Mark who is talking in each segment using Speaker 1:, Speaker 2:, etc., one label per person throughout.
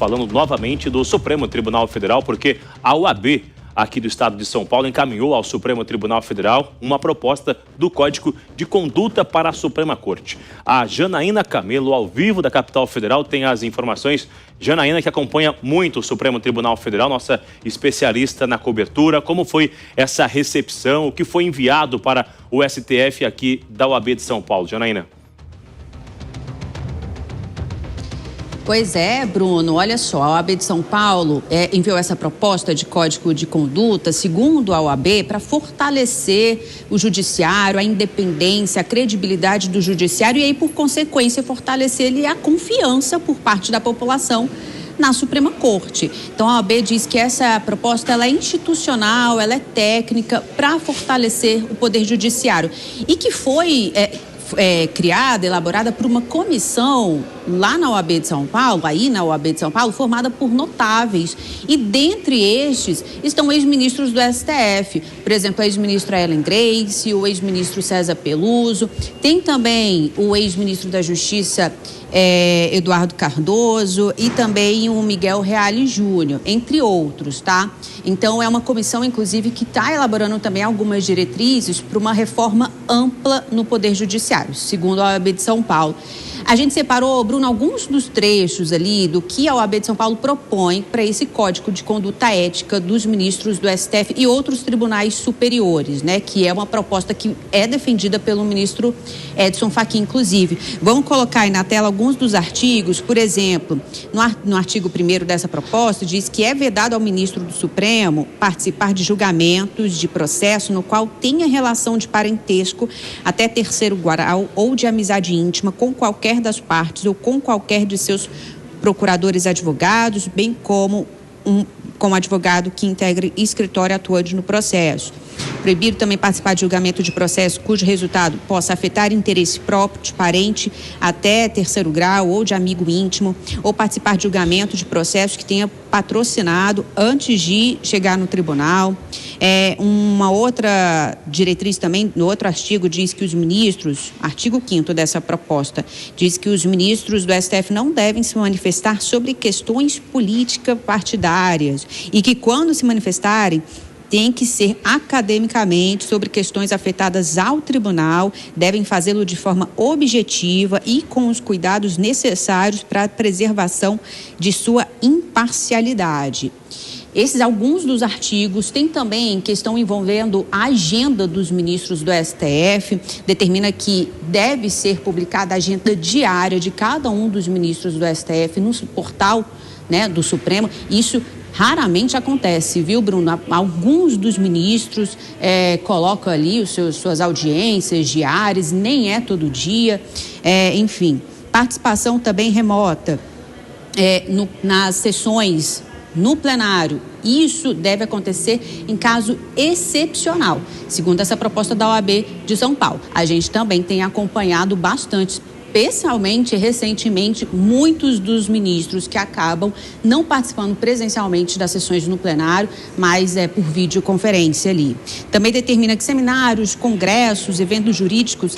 Speaker 1: falando novamente do Supremo Tribunal Federal, porque a OAB aqui do estado de São Paulo encaminhou ao Supremo Tribunal Federal uma proposta do Código de Conduta para a Suprema Corte. A Janaína Camelo, ao vivo da capital federal, tem as informações. Janaína, que acompanha muito o Supremo Tribunal Federal, nossa especialista na cobertura. Como foi essa recepção? O que foi enviado para o STF aqui da OAB de São Paulo? Janaína.
Speaker 2: Pois é, Bruno, olha só, a OAB de São Paulo enviou essa proposta de código de conduta, segundo a OAB, para fortalecer o judiciário, a independência, a credibilidade do judiciário e aí, por consequência, fortalecer a confiança por parte da população na Suprema Corte. Então, a OAB diz que essa proposta ela é institucional, ela é técnica para fortalecer o Poder Judiciário e que foi criada, elaborada por uma comissão lá na OAB de São Paulo, formada por notáveis. E dentre estes estão ex-ministros do STF, por exemplo, a ex-ministra Ellen Grace, o ex-ministro César Peluso, tem também o ex-ministro da Justiça, Eduardo Cardoso, e também o Miguel Reale Júnior, entre outros, tá? Então, é uma comissão, inclusive, que está elaborando também algumas diretrizes para uma reforma ampla no Poder Judiciário, segundo a OAB de São Paulo. A gente separou, Bruno, alguns dos trechos ali do que a OAB de São Paulo propõe para esse Código de Conduta Ética dos ministros do STF e outros tribunais superiores, né? Que é uma proposta que é defendida pelo ministro Edson Fachin, inclusive. Vamos colocar aí na tela alguns dos artigos. Por exemplo, no artigo 1º dessa proposta, diz que é vedado ao ministro do Supremo participar de julgamentos de processo no qual tenha relação de parentesco até terceiro grau ou de amizade íntima com qualquer das partes ou com qualquer de seus procuradores advogados, bem como como advogado que integre escritório atuante no processo. Proibido também participar de julgamento de processo cujo resultado possa afetar interesse próprio, de parente até terceiro grau ou de amigo íntimo, ou participar de julgamento de processo que tenha patrocinado antes de chegar no tribunal. Uma outra diretriz também, no outro artigo, diz que os ministros, artigo 5º dessa proposta, diz que os ministros do STF não devem se manifestar sobre questões políticas partidárias e que, quando se manifestarem, tem que ser academicamente sobre questões afetadas ao tribunal, devem fazê-lo de forma objetiva e com os cuidados necessários para a preservação de sua imparcialidade. Esses alguns dos artigos. Tem também questão envolvendo a agenda dos ministros do STF, determina que deve ser publicada a agenda diária de cada um dos ministros do STF no portal, né, do Supremo. Isso raramente acontece, viu, Bruno? Alguns dos ministros colocam ali suas audiências diárias, nem é todo dia, enfim. Participação também remota nas sessões no plenário. Isso deve acontecer em caso excepcional, segundo essa proposta da OAB de São Paulo. A gente também tem acompanhado bastante, especialmente recentemente, muitos dos ministros que acabam não participando presencialmente das sessões no plenário, mas por videoconferência ali. Também determina que seminários, congressos, eventos jurídicos,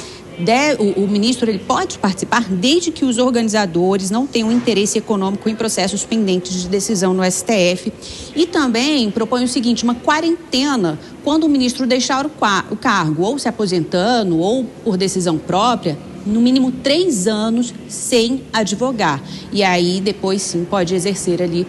Speaker 2: o ministro ele pode participar desde que os organizadores não tenham interesse econômico em processos pendentes de decisão no STF. E também propõe o seguinte, uma quarentena quando o ministro deixar o cargo, ou se aposentando, ou por decisão própria, no mínimo 3 anos sem advogar. E aí, depois, sim, pode exercer ali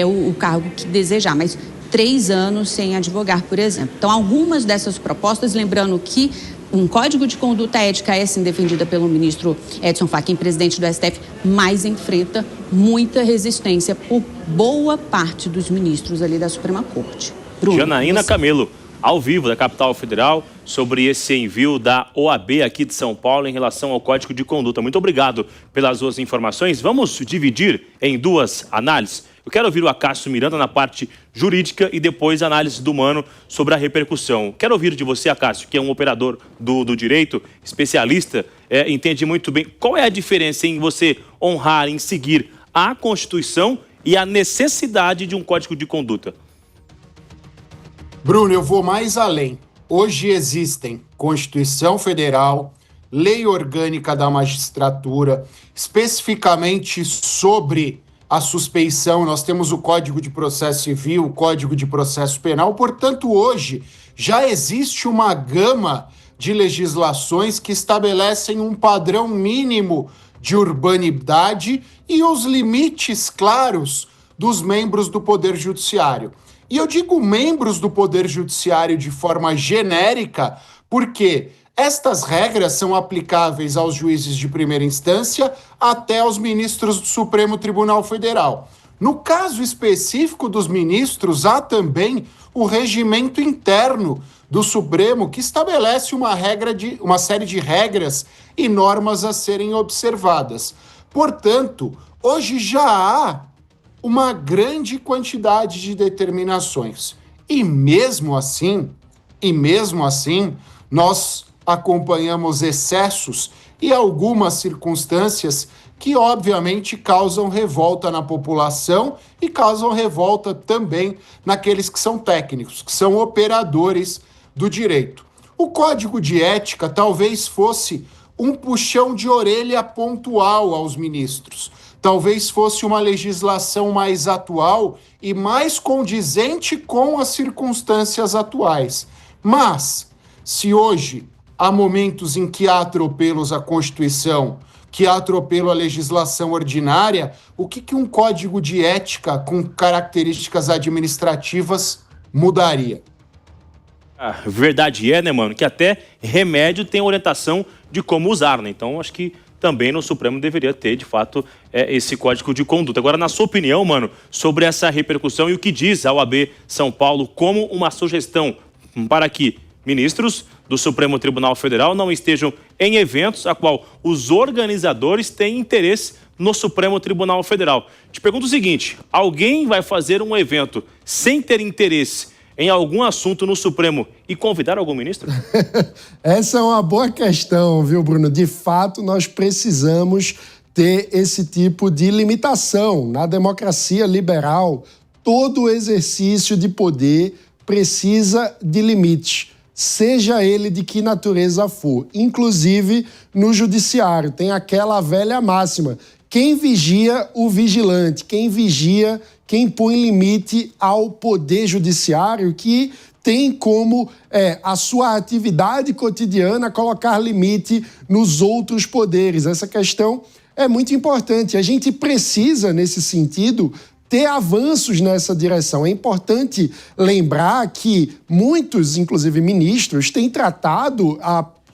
Speaker 2: o cargo que desejar, mas 3 anos sem advogar, por exemplo. Então, algumas dessas propostas, lembrando que um código de conduta ética é, sim, defendida pelo ministro Edson Fachin, presidente do STF, mas enfrenta muita resistência por boa parte dos ministros ali da Suprema Corte. Bruno,
Speaker 1: Janaína Camelo, ao vivo da capital federal, sobre esse envio da OAB aqui de São Paulo em relação ao Código de Conduta. Muito obrigado pelas duas informações. Vamos dividir em duas análises. Eu quero ouvir o Acácio Miranda na parte jurídica e depois a análise do Mano sobre a repercussão. Quero ouvir de você, Acácio, que é um operador do direito, especialista, entende muito bem. Qual é a diferença em você honrar, em seguir a Constituição e a necessidade de um Código de Conduta?
Speaker 3: Bruno, eu vou mais além. Hoje existem Constituição Federal, Lei Orgânica da Magistratura, especificamente sobre a suspeição, nós temos o Código de Processo Civil, o Código de Processo Penal, portanto, hoje já existe uma gama de legislações que estabelecem um padrão mínimo de urbanidade e os limites claros dos membros do Poder Judiciário. E eu digo membros do Poder Judiciário de forma genérica, porque estas regras são aplicáveis aos juízes de primeira instância até aos ministros do Supremo Tribunal Federal. No caso específico dos ministros, há também o regimento interno do Supremo, que estabelece uma série de regras e normas a serem observadas. Portanto, hoje já há uma grande quantidade de determinações. E mesmo assim, nós acompanhamos excessos e algumas circunstâncias que, obviamente, causam revolta na população e causam revolta também naqueles que são técnicos, que são operadores do direito. O Código de Ética talvez fosse um puxão de orelha pontual aos ministros. Talvez fosse uma legislação mais atual e mais condizente com as circunstâncias atuais. Mas, se hoje há momentos em que há atropelos à Constituição, que há atropelo à legislação ordinária, o que um código de ética com características administrativas mudaria?
Speaker 1: A verdade é, né, mano, que até remédio tem orientação de como usar, né? Então, acho que também no Supremo deveria ter, de fato, esse código de conduta. Agora, na sua opinião, mano, sobre essa repercussão e o que diz a OAB São Paulo como uma sugestão para que ministros do Supremo Tribunal Federal não estejam em eventos a qual os organizadores têm interesse no Supremo Tribunal Federal. Te pergunto o seguinte, alguém vai fazer um evento sem ter interesse em algum assunto no Supremo e convidar algum ministro?
Speaker 4: Essa é uma boa questão, viu, Bruno? De fato, nós precisamos ter esse tipo de limitação. Na democracia liberal, todo exercício de poder precisa de limites, seja ele de que natureza for. Inclusive, no judiciário, tem aquela velha máxima: quem vigia o vigilante, quem põe limite ao poder judiciário, que tem como a sua atividade cotidiana colocar limite nos outros poderes. Essa questão é muito importante. A gente precisa, nesse sentido, ter avanços nessa direção. É importante lembrar que muitos, inclusive ministros, têm tratado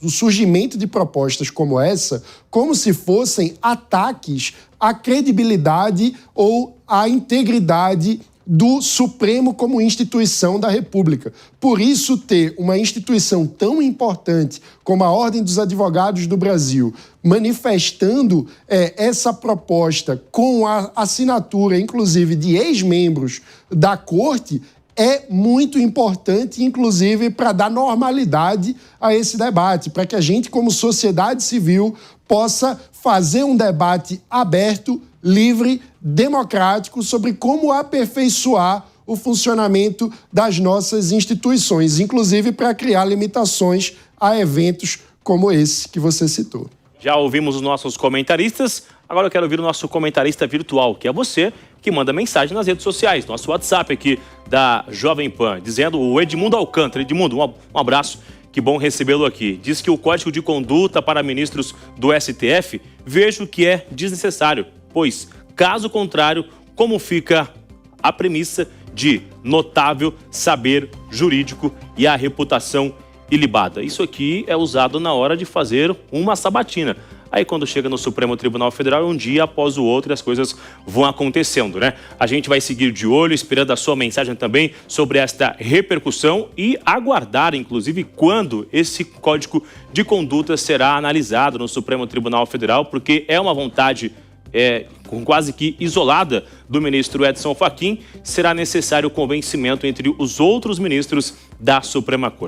Speaker 4: o surgimento de propostas como essa como se fossem ataques à credibilidade ou à integridade do Supremo como instituição da República. Por isso, ter uma instituição tão importante como a Ordem dos Advogados do Brasil manifestando essa proposta com a assinatura, inclusive, de ex-membros da Corte, é muito importante, inclusive, para dar normalidade a esse debate, para que a gente, como sociedade civil, possa fazer um debate aberto, livre, democrático, sobre como aperfeiçoar o funcionamento das nossas instituições, inclusive para criar limitações a eventos como esse que você citou.
Speaker 1: Já ouvimos os nossos comentaristas, agora eu quero ouvir o nosso comentarista virtual, que é você, que manda mensagem nas redes sociais, nosso WhatsApp aqui da Jovem Pan, dizendo o Edmundo Alcântara. Edmundo, um abraço, que bom recebê-lo aqui. Diz que o Código de Conduta para ministros do STF vejo que é desnecessário, pois, caso contrário, como fica a premissa de notável saber jurídico e a reputação ilibada. Isso aqui é usado na hora de fazer uma sabatina. Aí quando chega no Supremo Tribunal Federal, um dia após o outro, as coisas vão acontecendo, né? A gente vai seguir de olho, esperando a sua mensagem também sobre esta repercussão e aguardar, inclusive, quando esse Código de Conduta será analisado no Supremo Tribunal Federal, porque é uma vontade quase que isolada do ministro Edson Fachin. Será necessário o convencimento entre os outros ministros da Suprema Corte.